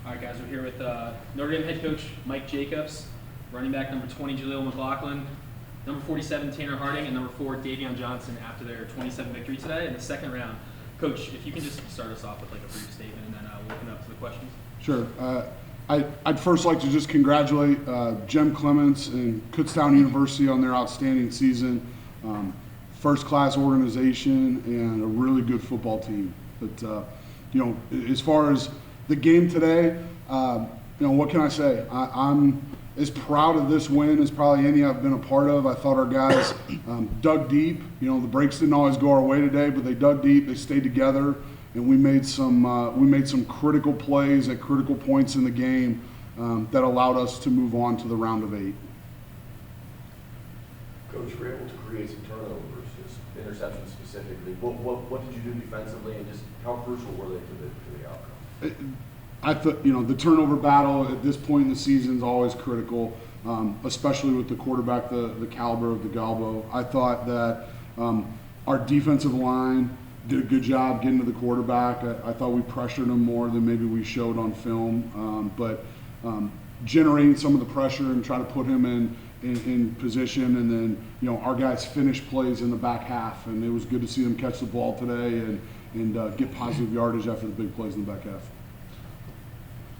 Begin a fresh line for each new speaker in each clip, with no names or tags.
All right, guys, we're here with Notre Dame head coach Mike Jacobs, running back number 20 Jaleel McLaughlin, number 47 Tanner Harding, and number 4 Davion Johnson after their 27 victory today in the second round. Coach, if you can just start us off with like a brief statement, and then we'll open up to the questions.
Sure. I'd first like to just congratulate Jem Clements and Kutztown University on their outstanding season. First-class organization and a really good football team. But as far as the game today, what can I say? I'm as proud of this win as probably any I've been a part of. I thought our guys dug deep. The breaks didn't always go our way today, but they dug deep. They stayed together, and we made some critical plays at critical points in the game that allowed us to move on to the round of 8.
Coach, you were able to create some turnovers, just interceptions specifically. What did you do defensively, and just how crucial were they to the outcome?
I thought, the turnover battle at this point in the season is always critical, especially with the quarterback, the caliber of the Galbo. I thought that our defensive line did a good job getting to the quarterback. I thought we pressured him more than maybe we showed on film, but generating some of the pressure and try to put him in position, and then our guys finished plays in the back half, and it was good to see them catch the ball today and get positive yardage after the big plays in the back half.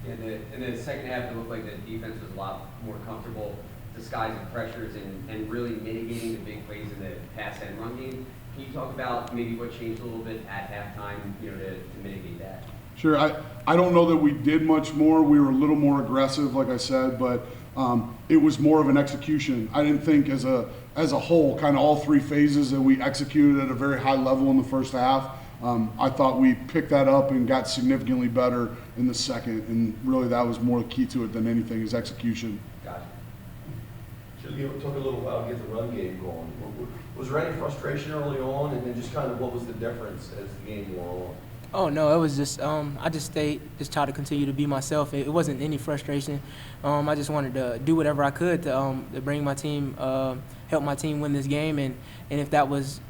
In the second half, it looked like the defense was a lot more comfortable disguising pressures and really mitigating the big plays in the pass and run game. Can you talk about maybe what changed a little bit at halftime, to mitigate that?
Sure. I don't know that we did much more. We were a little more aggressive, like I said, but it was more of an execution. I didn't think as a whole, kind of all 3 phases that we executed at a very high level in the first half. I thought we picked that up and got significantly better in the second, and really that was more key to it than anything, is execution.
Gotcha.
It took a little while to get the run game going. Was there any frustration early on, and then just kind of what was the difference as the game wore on?
Oh no, it was just I just tried to continue to be myself. It wasn't any frustration. I just wanted to do whatever I could to bring my team, help my team win this game, and if that was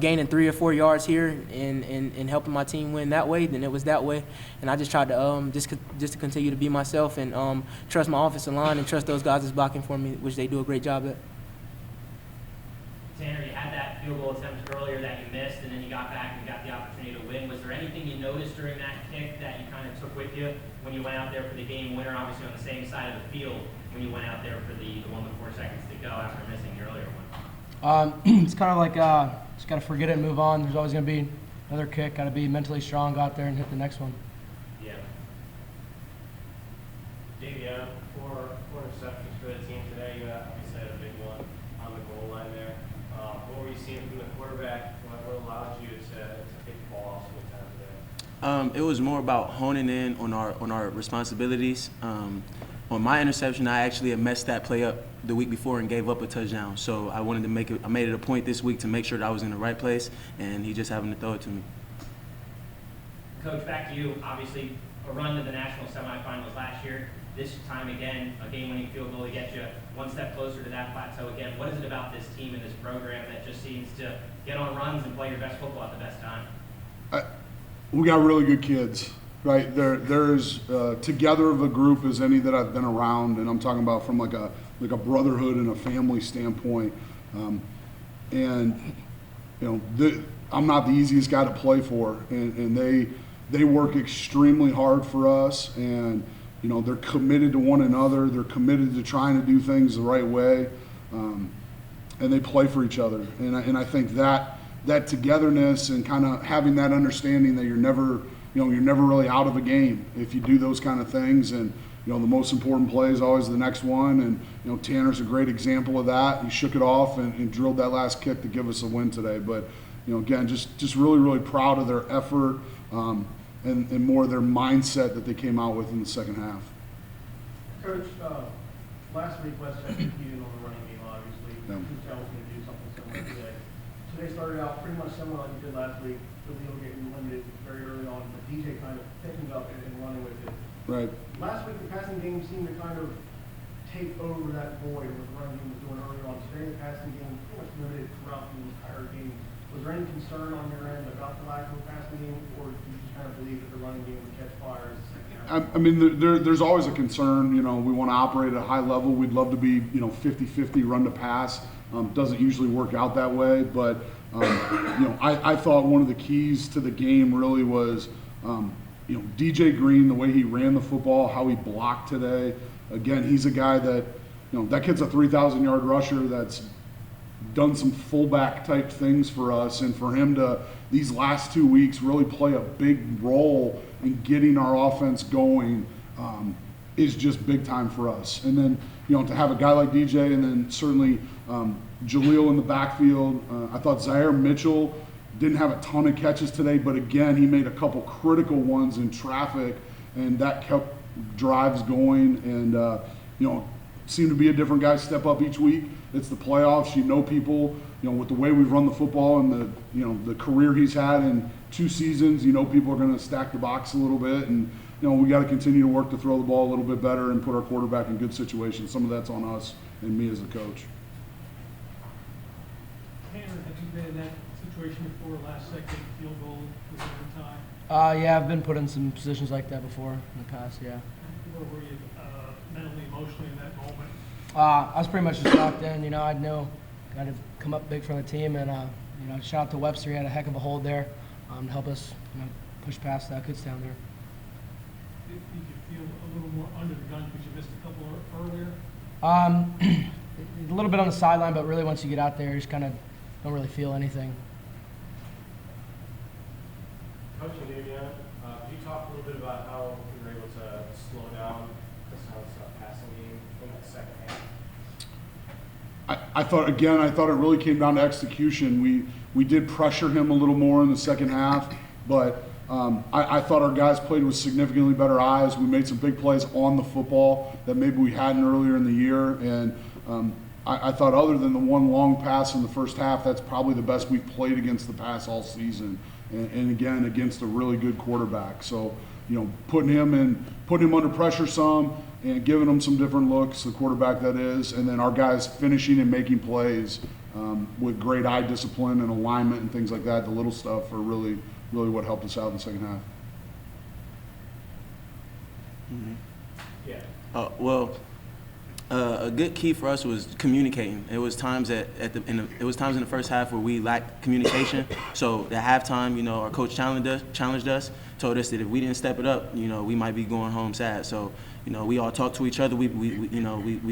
gaining 3 or 4 yards here and helping my team win that way, then it was that way. And I just tried to just to continue to be myself and trust my offensive line and trust those guys that's blocking for me, which they do a great job at.
Tanner, you had that field goal attempt earlier that you missed, and then you got back and you got the opportunity to win. Was there anything you noticed during that kick that you kind of took with you when you went out there for the game winner, obviously on the same side of the field, when you went out there for the one with 4 seconds to go after missing the earlier one?
It's kind of like just got to forget it and move on. There's always going to be another kick. Got to be mentally strong, go out there and hit the next one.
Yeah.
Davion, 4 interceptions for the team today. You obviously had a big one on the goal line there. What were you seeing from the quarterback? What allowed you to take the ball off so many times today?
It was more about honing in on our responsibilities. On my interception, I actually had messed that play up the week before and gave up a touchdown. So I wanted to I made it a point this week to make sure that I was in the right place, and he just happened to throw it to me.
Coach, back to you. Obviously, a run to the national semifinals last year. This time again, a game-winning field goal to get you one step closer to that plateau again. What is it about this team and this program that just seems to get on runs and play your best football at the best time?
We got really good kids, right? There's together of a group as any that I've been around, and I'm talking about from like a brotherhood and a family standpoint. I'm not the easiest guy to play for, and they work extremely hard for us, and they're committed to one another. They're committed to trying to do things the right way, and they play for each other. And I think that togetherness and kind of having that understanding that you're never really out of a game if you do those kind of things. And the most important play is always the next one. And Tanner's a great example of that. He shook it off and drilled that last kick to give us a win today. But again, just really, really proud of their effort. And more of their mindset that they came out with in the second half.
Coach, last week West Tech competed on the running game, obviously. Kutztown was going to do something similar today. Today started out pretty much similar like you did last week. Jaleel getting limited very early on, but DJ kind of picking up and running with it.
Right.
Last week the passing game seemed to kind of take over that void what the running game was doing early on. Today the passing game pretty much limited throughout the entire game. Was there any concern on your end about the lack of a passing game, or do you just kind of believe that the running game would catch fire as
I mean, there's always a concern. You know, we want to operate at a high level. We'd love to be, 50-50 run to pass. Doesn't usually work out that way, but I thought one of the keys to the game really was, DJ Green, the way he ran the football, how he blocked today. Again, he's a guy that, that kid's a 3,000-yard rusher that's done some fullback type things for us, and for him to these last 2 weeks really play a big role in getting our offense going is just big time for us. And then to have a guy like DJ, and then certainly Jaleel in the backfield. I thought Zaire Mitchell didn't have a ton of catches today, but again, he made a couple critical ones in traffic, and that kept drives going. And seemed to be a different guy step up each week. It's the playoffs. People, with the way we've run the football and the career he's had in 2 seasons, people are going to stack the box a little bit. And, we got to continue to work to throw the ball a little bit better and put our quarterback in good situations. Some of that's on us and me as a coach.
Tanner, have you been in that situation before, last second field goal within time?
Yeah, I've been put in some positions like that before in the past, yeah.
Where were you mentally, emotionally in that moment?
I was pretty much just locked in. I knew got to come up big for the team, and shout out to Webster. He had a heck of a hold there to help us push past Kutztown there.
Did you feel a little more under the gun because you missed a couple earlier?
A little bit on the sideline, but really once you get out there, you just kind of don't really feel anything.
Coach Anunia, could you talk a little bit about how you were able to slow down Kutztown's passing game in that second half?
I thought it really came down to execution. We did pressure him a little more in the second half, but I thought our guys played with significantly better eyes. We made some big plays on the football that maybe we hadn't earlier in the year, and I thought other than the one long pass in the first half, that's probably the best we've played against the pass all season, and again against a really good quarterback. So putting him under pressure some and giving him some different looks, the quarterback that is, and then our guys finishing and making plays with great eye discipline and alignment and things like that. The little stuff are really what helped us out in the second half.
Mm-hmm. Yeah. A good key for us was communicating. It was times in the first half where we lacked communication. So at halftime, our coach challenged us, told us that if we didn't step it up, we might be going home sad. So we all talked to each other. We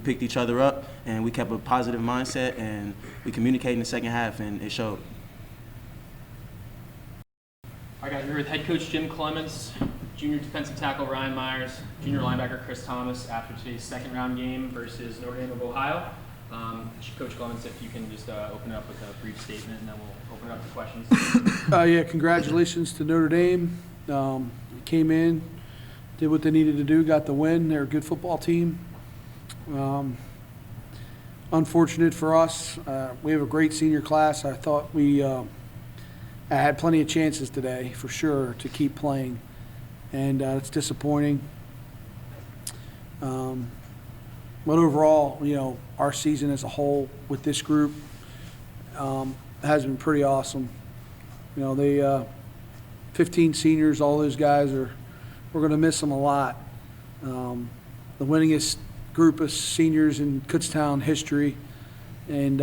picked each other up, and we kept a positive mindset, and we communicated in the second half, and it showed.
I got here with head coach Jim Clements, junior defensive tackle Ryan Myers, junior linebacker Chris Thomas after today's second round game versus Notre Dame of Ohio. Coach Clements, if you can just open it up with a brief statement, and then we'll open it up to questions.
Congratulations to Notre Dame. Came in, did what they needed to do, got the win. They're a good football team. Unfortunate for us, we have a great senior class. I thought I had plenty of chances today, for sure, to keep playing, and it's disappointing. But overall, our season as a whole with this group has been pretty awesome. They 15 seniors, all those guys we're going to miss them a lot. The winningest group of seniors in Kutztown history, and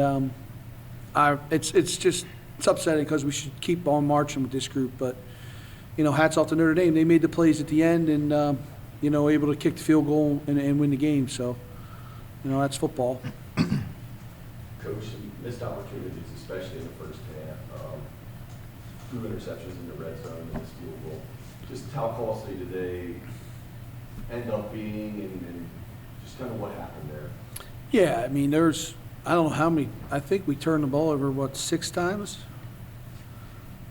it's upsetting because we should keep on marching with this group. But hats off to Notre Dame. They made the plays at the end, and able to kick the field goal and win the game. So that's football.
Coach, missed opportunities, especially in the first half. 2 interceptions in the red zone and this field goal. Just how costly did they end up being, and just kind of what happened there?
Yeah, I mean, I don't know how many. I think we turned the ball over, 6 times?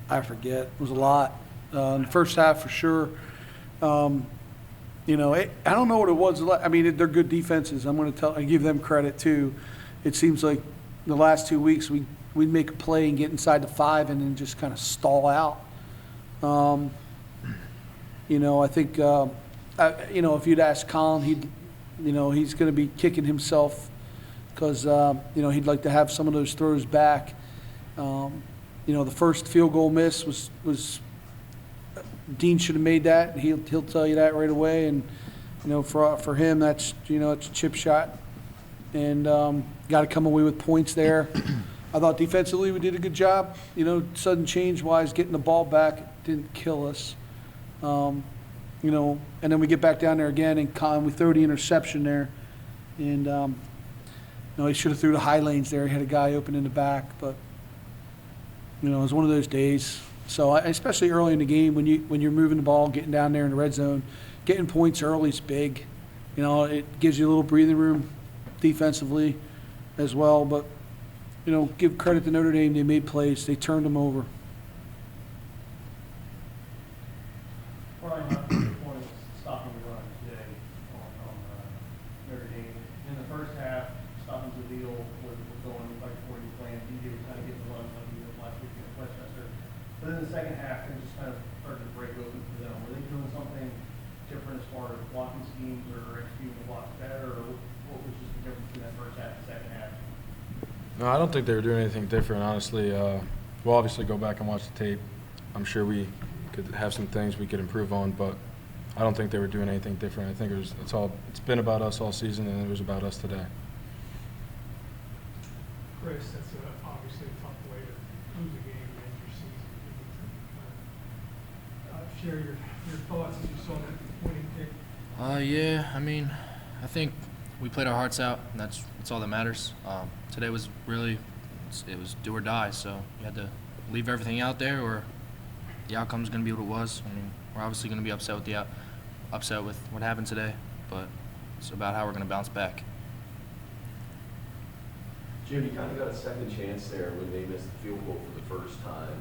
I forget. It was a lot. In the first half, for sure. I don't know what it was. I mean, they're good defenses. I give them credit, too. It seems like the last 2 weeks we'd make a play and get inside the 5 and then just kind of stall out. I think, if you'd ask Colin, he's going to be kicking himself because, he'd like to have some of those throws back. The first field goal miss was Dean should have made that. He'll tell you that right away. And for him, that's it's a chip shot, and got to come away with points there. I thought defensively we did a good job. Sudden change wise, getting the ball back didn't kill us. And then we get back down there again, and we throw the interception there, and he should have threw the high lanes there. He had a guy open in the back, but it was one of those days. So especially early in the game, when you're moving the ball, getting down there in the red zone, getting points early is big. It gives you a little breathing room defensively as well. But give credit to Notre Dame. They made plays. They turned them over.
Brian, how many points stopping the run today on Notre Dame? In the first half, stopping the deal was going like according to plan. DJ was kind of getting the run like he did last week in Westchester. But in the second half, things just kind of started to break open for them. Were they doing something different as far as blocking schemes or executing the blocks better, or what was just the difference between that first half and second half?
No, I don't think they were doing anything different, honestly. We'll obviously go back and watch the tape. I'm sure we could have some things we could improve on, but I don't think they were doing anything different. I think it's been about us all season, and it was about us today.
Chris, that's obviously a tough way to lose a game and end your season. Share your thoughts as you saw that winning kick.
Yeah, I think we played our hearts out, and that's all that matters. Today was really, it was do or die, so you had to leave everything out there, or the outcome's going to be what it was. We're obviously going to be upset with what happened today, but it's about how we're going to bounce back.
Jim, you kind of got a second chance there when they missed the field goal for the first time.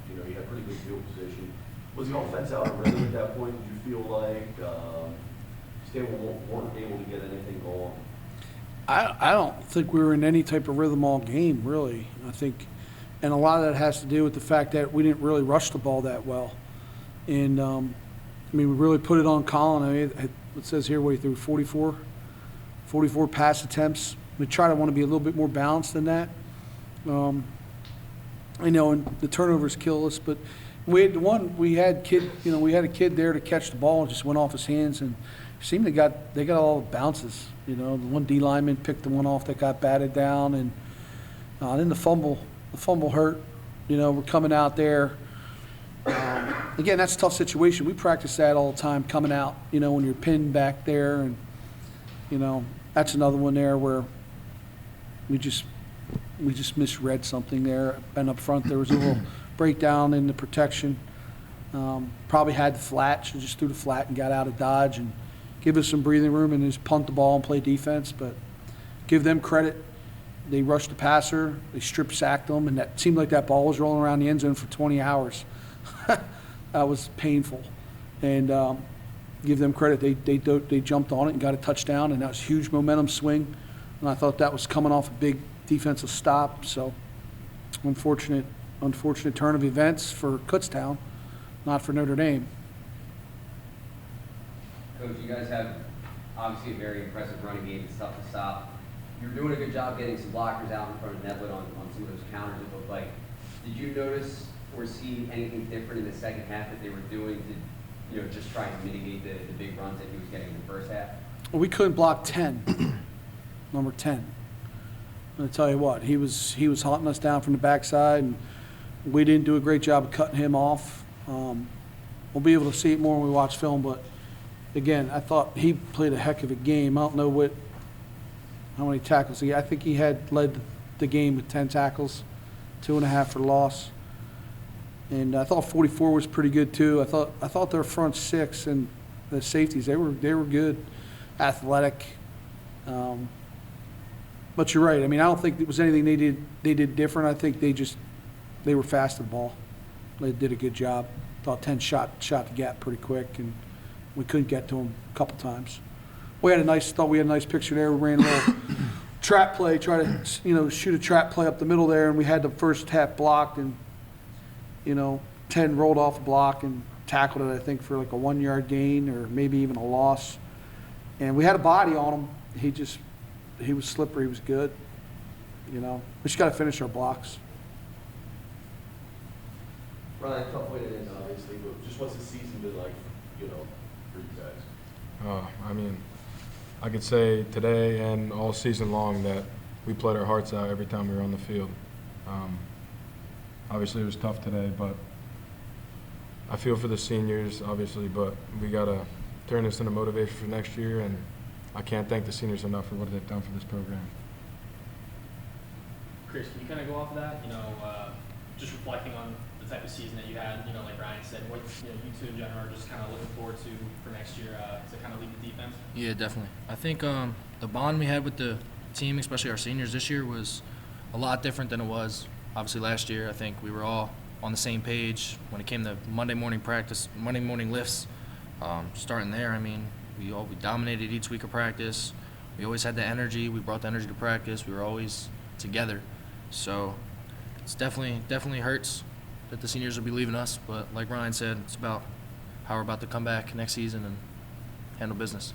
You had pretty good field position. Was the offense out of rhythm at that point? Did you feel like Stanwell weren't able to get anything going?
I don't think we were in any type of rhythm all game, really. I think, and a lot of that has to do with the fact that we didn't really rush the ball that well. And, we really put it on Colin. It says here, we threw 44 pass attempts. We try to want to be a little bit more balanced than that. And the turnovers kill us, but we had a kid there to catch the ball and just went off his hands, and seemed they got all the bounces. The one D lineman picked the one off that got batted down, and then the fumble hurt. We're coming out there. Again, that's a tough situation. We practice that all the time, coming out. When you're pinned back there, and that's another one there where we just misread something there. And up front, there was a little breakdown in the protection. Probably had the flat, should just threw the flat and got out of dodge and give us some breathing room and just punt the ball and play defense. But give them credit. They rushed the passer, they strip sacked them, and that seemed like that ball was rolling around the end zone for 20 hours. That was painful. And give them credit. They jumped on it and got a touchdown, and that was a huge momentum swing. And I thought that was coming off a big defensive stop. So unfortunate turn of events for Kutztown, not for Notre Dame.
Coach, you guys have obviously a very impressive running game. It's tough to stop. You're doing a good job getting some blockers out in front of Netwood on some of those counters, it looked like. Did you notice or see anything different in the second half that they were doing to, just try and mitigate the big runs that he was getting in the first half?
Well, we couldn't block 10, number 10. I'll tell you what, he was haunting us down from the backside, and we didn't do a great job of cutting him off. We'll be able to see it more when we watch film, but again, I thought he played a heck of a game. I don't know how many tackles he had. I think he had led the game with 10 tackles, 2.5 for loss. And I thought 44 was pretty good too. I thought their front six and the safeties, they were good, athletic. But you're right. I don't think it was anything they did different. I think they were fast to the ball. They did a good job. Thought 10 shot the gap pretty quick, and we couldn't get to them a couple times. We had a nice picture there. We ran a little trap play, try to shoot a trap play up the middle there, and we had the first half blocked, and 10 rolled off a block and tackled it, I think, for like a 1-yard gain or maybe even a loss. And we had a body on him. He was slippery. He was good. We just got to finish our blocks.
Ryan, tough way to end, obviously, but just what's the season been like, you know, for you guys?
I mean, I could say today and all season long that we played our hearts out every time we were on the field. Obviously, it was tough today, but I feel for the seniors, obviously, but we got to turn this into motivation for next year, and I can't thank the seniors enough for what they've done for this program.
Chris, can you kind of go off of that? Just reflecting on the type of season that you had, like Ryan said, what you two in general are just kind of looking forward to for next year to kind of lead the defense?
Yeah, definitely. I think the bond we had with the team, especially our seniors this year, was a lot different than it was obviously last year. I think we were all on the same page when it came to Monday morning practice, Monday morning lifts. Starting there, I mean, we dominated each week of practice. We always had the energy. We brought the energy to practice. We were always together. So it's definitely hurts that the seniors will be leaving us. But like Ryan said, it's about how we're about to come back next season and handle business.